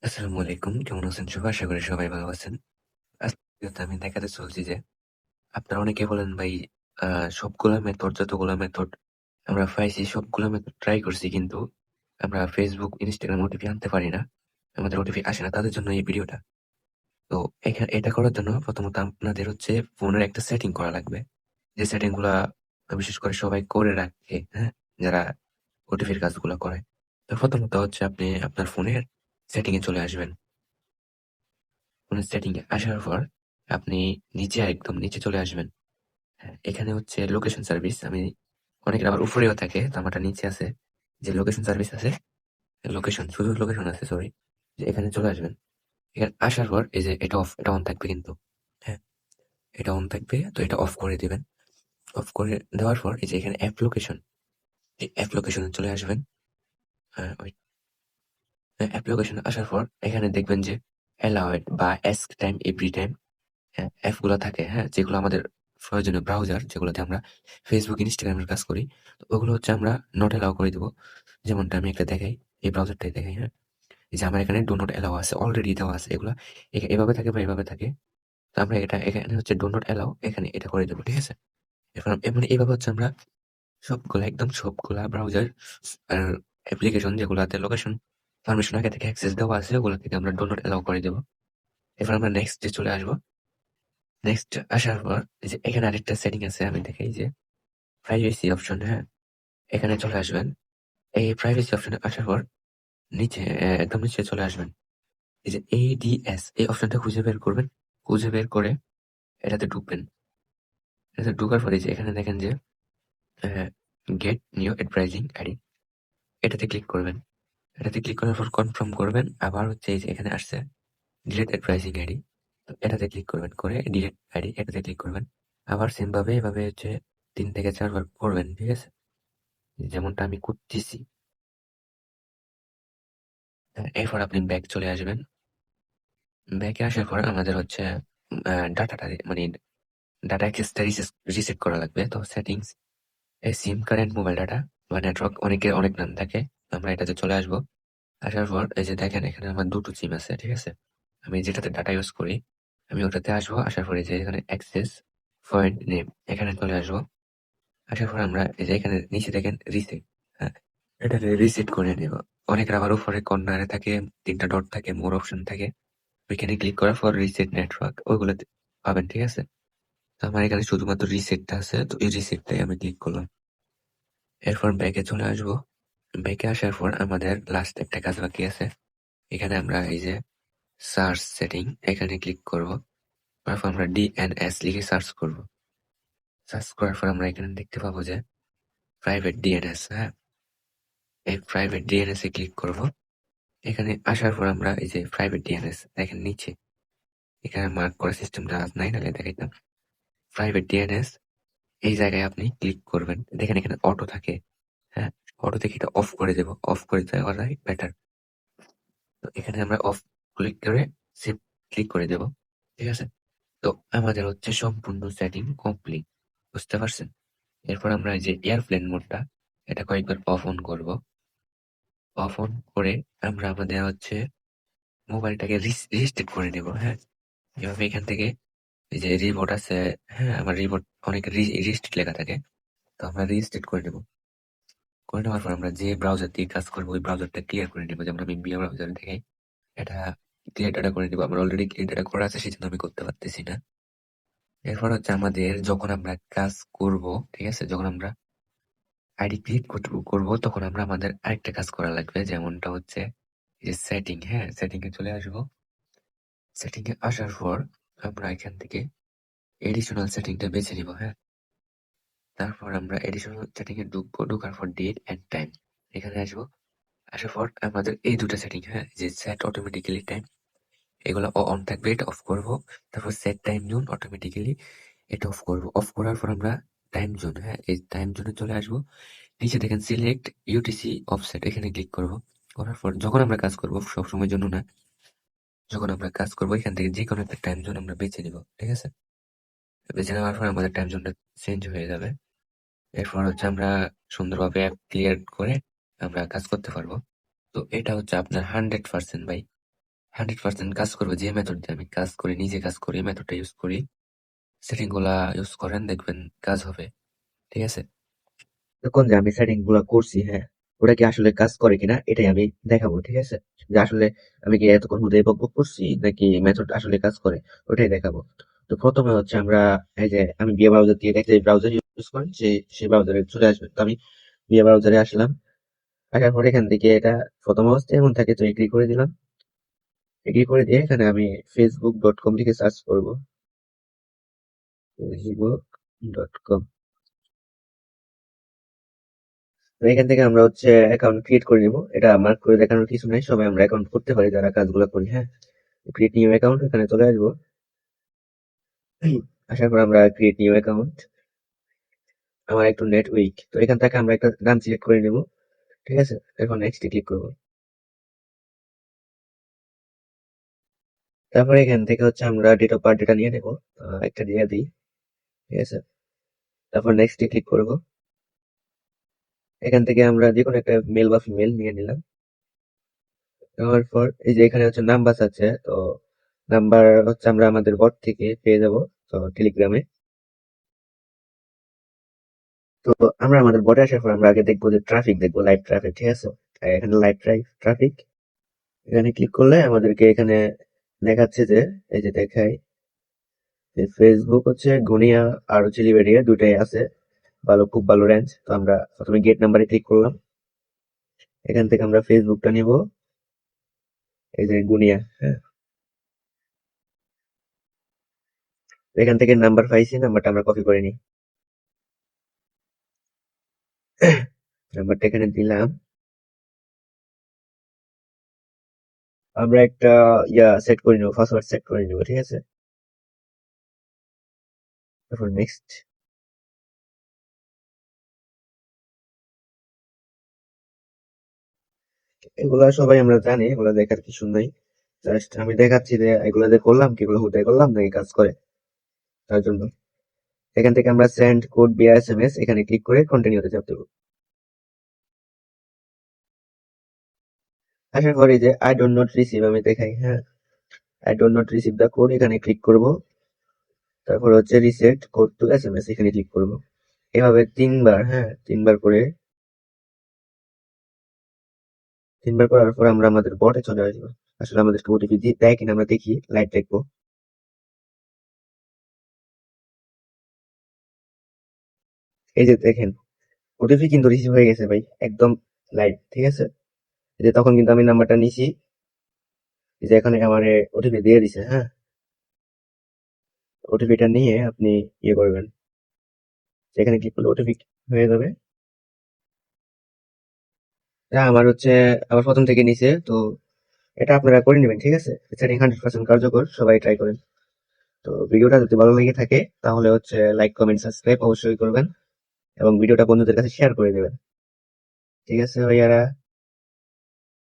আসসালামু আলাইকুম। কেমন আছেন সবাই? আশা করি সবাই ভালো আছেন। আজকে আমি দেখাতে চলছি যে আপনারা অনেকে বলেন ভাই আ সবগুলা মেথড যতগুলা মেথড আমরা পাইছি সবগুলা মেথড ট্রাই করছি কিন্তু আমরা Facebook, Instagram ওটিপি আনতে পারি না। আমাদের ওটিপি আসে না। তাদের জন্য এই ভিডিওটা। তো এটা করার জন্য প্রথমত আপনাদের হচ্ছে ফোনের একটা সেটিং করা লাগবে। যে সেটিং গুলা বিশেষ করে সবাই করে রাখে, হ্যাঁ? যারা ওটিপির কাজগুলা করে। তো প্রথমত হচ্ছে আপনি আপনার ফোনের সেটিং এ চলে আসবেন। ফোনের সেটিং এ আসার পর আপনি একদম নিচে চলে আসবেন। হ্যাঁ, এখানে হচ্ছে লোকেশন সার্ভিস। অনেকের আবার উপরেও থাকে। তো আমারটা নিচে আছে। যে লোকেশন সার্ভিস আছে, শুধু লোকেশন আছে সরি। যে এখানে চলে আসবেন। এখানে আসার পর এই যে এটা অন থাকবে কিন্তু। হ্যাঁ, এটা অন থাকবে। তো এটা অফ করে দিবেন। অফ করে দেওয়ার পর এই যে এখানে অ্যাপ লোকেশন, এই অ্যাপ লোকেশনে চলে আসবেন। হ্যাঁ, অ্যাপ লোকেশনে আসার পর এখানে দেখবেন যে অ্যালাউড বা অ্যাস্ক টাইম এভরি টাইম হ্যাঁ, অ্যাপগুলা থাকে, হ্যাঁ? যেগুলো আমাদের প্রয়োজনীয় ব্রাউজার যেগুলোতে আমরা Facebook, Instagram এর কাজ করি। তো ওগুলো হচ্ছে আমরা নট অ্যালাও করে দিব। যেমনটা আমি একটা দেখাই, এই ব্রাউজারটাই দেখাই, হ্যাঁ? এই যে আমার এখানে ডো নট অ্যালাও আছে, অলরেডি দেওয়া আছে এগুলা। এভাবে থাকে বা এভাবে থাকে। তো আমরা এখানে হচ্ছে ডো নট অ্যালাও এখানে এটা করে দেব, ঠিক আছে? এখন মানে এভাবে হচ্ছে আমরা সবগুলা ব্রাউজার আর অ্যাপ্লিকেশন যেগুলাতে লোকেশন পারমিশন আগে থেকে অ্যাক্সেস দেওয়া আছে ওগুলা থেকে আমরা ডো নট অ্যালাও করে দেব। এরপর আমরা নেক্সট এ চলে আসবো। নেক্সট আসার পর এই যে এখানে আরেকটা সেটিং আছে আমি দেখাই যে প্রাইভেসি অপশন, হ্যাঁ? এখানে চলে আসবেন। এই প্রাইভেসি অপশনে আসার পর নিচে একদম নিচে চলে আসবেন। এই যে ADS এই অপশনটা খুঁজে বের করবেন। খুঁজে বের করে এটাতে ঢুকবেন। এটাতে ঢোকার পরে যে এখানে দেখেন যে অ্যা গেট নিউ অ্যাডভার্টাইজিং আইডি এটাতে ক্লিক করবেন। এটাতে ক্লিক করার পর কনফার্ম করবেন। আবার হচ্ছে এই যে এখানে আসছে ডিলিট অ্যাডভার্টাইজিং আইডি। তো এটাতে ক্লিক করবেন। করে ডিলিট আইডি এটাতে ক্লিক করবেন। আবার সেম ভাবে এভাবে হচ্ছে ৩ থেকে ৪ বার করবেন। ঠিক আছে? যেমনটা আমি করতেছি। এরপর আপনি ব্যাক চলে আসবেন। ব্যাকে আসার পর আমাদের হচ্ছে ডাটাটা মানে ডাটা অ্যাক্সেসটা রিসেট করা লাগবে। তো সেটিংস, সিম কারেন্ট মোবাইল ডাটা বা নেটওয়ার্ক অনেকের অনেক নাম থাকে। আমরা এটাতে চলে আসবো। আসার পর এই যে দেখেন এখানে আমার ২ টো সিম আছে। ঠিক আছে? আমি যেটাতে ডাটা ইউজ করি, আমি ওটাতে আসবো। আসার পরে যে এখানে অ্যাক্সেস পয়েন্ট নেম এখানে চলে আসবো। আসার পর আমরা এই যে এখানে নিচে দেখেন রিসেট, হ্যাঁ? এটাতে রিসেট করে নেব। অনেকের আবার উপরে কর্নারে থাকে ৩ টা ডট থাকে, মোর অপশন থাকে। ওইখানে ক্লিক করার পর রিসেট নেটওয়ার্ক ওইগুলোতে পাবেন, ঠিক আছে? তো আমার এখানে শুধুমাত্র রিসেটটা আছে। তো এই রিসেটটাই আমি ক্লিক করলাম। এরপর ব্যাকে চলে আসবো। ব্যাকে আসার পর আমাদের লাস্ট একটা কাজ বাকি আছে। এখানে আমরা এই যে সার্চ সেটিং এখানে ক্লিক করব। তারপর আমরা DNS লিখে সার্চ করব। সার্চ করার পর আমরা এখানে দেখতে পাবো যে প্রাইভেট DNS, হ্যাঁ? এই প্রাইভেট DNS এ ক্লিক করব। এখানে আসার পর আমরা এই যে প্রাইভেট DNS দেখেন নিচে এখানে মার্ক করা সিস্টেমটা নাই নাহলে দেখাইতাম। প্রাইভেট DNS এই জায়গায় আপনি ক্লিক করবেন। দেখেন এখানে অটো থাকে, হ্যাঁ? অটো থেকে এটা অফ করে দেব। অফ করে দেওয়াটাই বেটার। তো এখানে আমরা অফ ক্লিক করে সেভ ক্লিক করে দেব। ঠিক আছে? তো আমাদের হচ্ছে সম্পূর্ণ সেটিং কমপ্লিট। বুঝতে পারছেন? এরপর আমরা এই যে এয়ারপ্লেন মোডটা এটা কয়েকবার অফ অন করব। অফ অন করে আমরা আমাদের হচ্ছে মোবাইলটাকে রিস্টার্ট করে নেব, হ্যাঁ? এভাবে এখান থেকে এই যে রিবোট আছে, হ্যাঁ? আমার রিবোট অনেক রিস্টার্ট লেখা থাকে। তো আমরা রিস্টার্ট করে নেব। করে নেওয়ার পর আমরা যে ব্রাউজার দিয়ে কাজ করবো ওই ব্রাউজারটা ক্লিয়ার করে নেব। যেমন আমি বিয়া ব্রাউজার দেখাই। এটা ক্লিয়ার ডাটা করে নিব। আমার অলরেডি ক্লিয়ার ডাটা করা আছে সেজন্য আমি করতে পারতেছি না। এরপর হচ্ছে আমাদের যখন আমরা কাজ করব, ঠিক আছে? যখন আমরা আইডি ক্রিয়েট করব তখন আমাদের আরেকটা কাজ করা লাগবে। যেমনটা হচ্ছে এই যে সেটিং, হ্যাঁ? সেটিং এ চলে আসবো। সেটিং এ আসার পর আমরা এখান থেকে এডিশনাল সেটিংটা বেছে নিব, হ্যাঁ? তারপর আমরা এডিশনাল সেটিং এ ঢুকবো। ঢোকার পর ডেট অ্যান্ড টাইম এখানে আসবো। আসার পর আমাদের এই ২ টা সেটিং, হ্যাঁ? যে সেট অটোমেটিক্যালি টাইম এগুলা অন থাকবে এটা অফ করব। তারপর সেট টাইম জোন অটোমেটিক্যালি এটা অফ করব। অফ করার পর আমরা টাইম জোন, হ্যাঁ? এই টাইম জোনে চলে আসবো। নিচে দেখেন সিলেক্ট ইউটিসি অফসেট এখানে ক্লিক করব। করার পর যখন আমরা কাজ করব সবসময়ের জন্য না। যখন আমরা কাজ করব এখান থেকে যেকোনো একটা টাইম জোন আমরা বেছে নিব। ঠিক আছে? বেছে নেওয়ার পর আমাদের টাইম জোনটা চেঞ্জ হয়ে যাবে। এরপর হচ্ছে আমরা সুন্দরভাবে অ্যাপ ক্লিয়ার করে আমরা কাজ করতে পারবো। তো এটা হচ্ছে আপনার 100% ভাই। 100% কাজ করবে যে মেথড দিয়ে আমি কাজ করি, নিজে কাজ করি, মেথডটা ইউজ করি, সেটিং গুলা ইউজ করেন, দেখবেন কাজ হবে। ঠিক আছে? তখন যে আমি সেটিং গুলা করছি, হ্যাঁ, ওটা কি আসলে কাজ করে কিনা এটাই আমি দেখাবো। ঠিক আছে? যে আসলে আমি কি এতক্ষণ হুদাই বকবক করছি নাকি মেথড আসলে কাজ করে, ওটাই দেখাবো। তো প্রথমে হচ্ছে আমরা এই যে আমি বিয়ে ব্রাউজার দিয়ে দেখতে ব্রাউজার ইউজ করেন সেই ব্রাউজারে চলে আসবে। তো আমি বিয়ে ব্রাউজারে আসলাম, আসার পর এখান থেকে এটা প্রথম অবস্থায় এমন থাকে, তো এগ্রি করে দিলাম। এগ্রি করে দিয়ে এখানে আমি facebook.com লিখে সার্চ করবো। facebook.com। তো এখান থেকে আমরা হচ্ছে অ্যাকাউন্ট ক্রিয়েট করে নিব। এটা মার্ক করে দেখানোর কিছু নাই, সবাই আমরা অ্যাকাউন্ট করতে পারি যারা কাজগুলো করি। হ্যাঁ, ক্রিয়েট নিউ অ্যাকাউন্ট এখানে চলে আসবো। আসার পর আমরা ক্রিয়েট নিউ অ্যাকাউন্ট, আমার একটু নেট উইক, তো এখান থেকে আমরা একটা নাম সিলেক্ট করে নেব। ঠিক আছে, এখন নেক্সট ক্লিক করবো। তারপরে এখান থেকে হচ্ছে আমরা ডেট অফ বার্থ ডেটা নিয়ে নেবো, একটা দিয়ে দিই। ঠিক আছে, তারপর নেক্সট ক্লিক করবো। এখান থেকে আমরা যে কোনো একটা মেল বা ফিমেল নিয়ে নিলাম। নেওয়ার পর এই যে এখানে হচ্ছে নাম্বার আছে, তো নাম্বার হচ্ছে আমরা আমাদের বট থেকে পেয়ে যাব, তো টেলিগ্রামে। তো আমরা আমাদের বটে আসার পর আমরা আগে দেখবো যে ট্রাফিক দেখবো, লাইভ ট্রাফিক। ঠিক আছে, এখানে লাইভ ট্রাফিক এখানে ক্লিক করলে আমাদেরকে এখানে দেখাচ্ছে যে, এই যে দেখাই যে ফেসবুক হচ্ছে গুনিয়া আর হচ্ছে লিবেরিয়া দুটাই আছে, ভালো, খুব ভালো রেঞ্জ। তো আমরা প্রথমে গেট নাম্বারে ক্লিক করলাম, এখান থেকে আমরা ফেসবুকটা নিব, এই যে গুনিয়া। হ্যাঁ, এখান থেকে নাম্বার পাইছি, নাম্বারটা আমরা কপি করে নিই। নাম্বারটা এখানে দিলাম, আমরা একটা সেট করে নেবো, পাসওয়ার্ড সেট করে নেবো। ঠিক আছে, তারপর নেক্সট। এগুলা সবাই আমরা জানি, এগুলা দেখার কিছু নাই, জাস্ট আমি দেখাচ্ছি যে এগুলা যে করলাম কি, এগুলো হুদাই করলাম নাকি কাজ করে, তার জন্য। এখান থেকে আমরা সেন্ড কোড বিয়া এসএমএস এখানে ক্লিক করে কন্টিনিউতে চাপ দেবো। আশা করি যে আই ডোন্ট নট রিসিভ আমি দেখাই। হ্যাঁ, I don't not receive the code এখানে ক্লিক করব। তারপর হচ্ছে রিসেট কোড টু এসএমএস এখানে ক্লিক করব। এভাবে তিনবার, হ্যাঁ, তিনবার করার পর আমরা আমাদের বটে চলে আসবো। আসলে আমাদেরকে ওটিপি দেয় কিনা আমরা দেখি, লাইভ দেখবো। এই যে দেখেন, ওটিপি কিন্তু রিসিভ হয়ে গেছে ভাই, একদম লাইভ। ঠিক আছে, এই যে তখন কিন্তু আমি নাম্বারটা নিছি, এই যে এখানে আমার ওটিপি দিয়ে দিছে। হ্যাঁ, ওটিপিটা নিয়ে আপনি ইয়ে করবেন, এখানে ক্লিক করলে ওটিপি হয়ে যাবে। আমার হচ্ছে আবার প্রথম থেকে নিছে, তো এটা আপনারা করে নেবেন। ঠিক আছে, সেটিং 100% কার্যকর, সবাই ট্রাই করেন। তো ভিডিওটা যদি ভালো লেগে থাকে তাহলে হচ্ছে লাইক কমেন্ট সাবস্ক্রাইব অবশ্যই করবেন এবং ভিডিওটা বন্ধুদের কাছে শেয়ার করে দেবেন। ঠিক আছে ভাইয়ারা।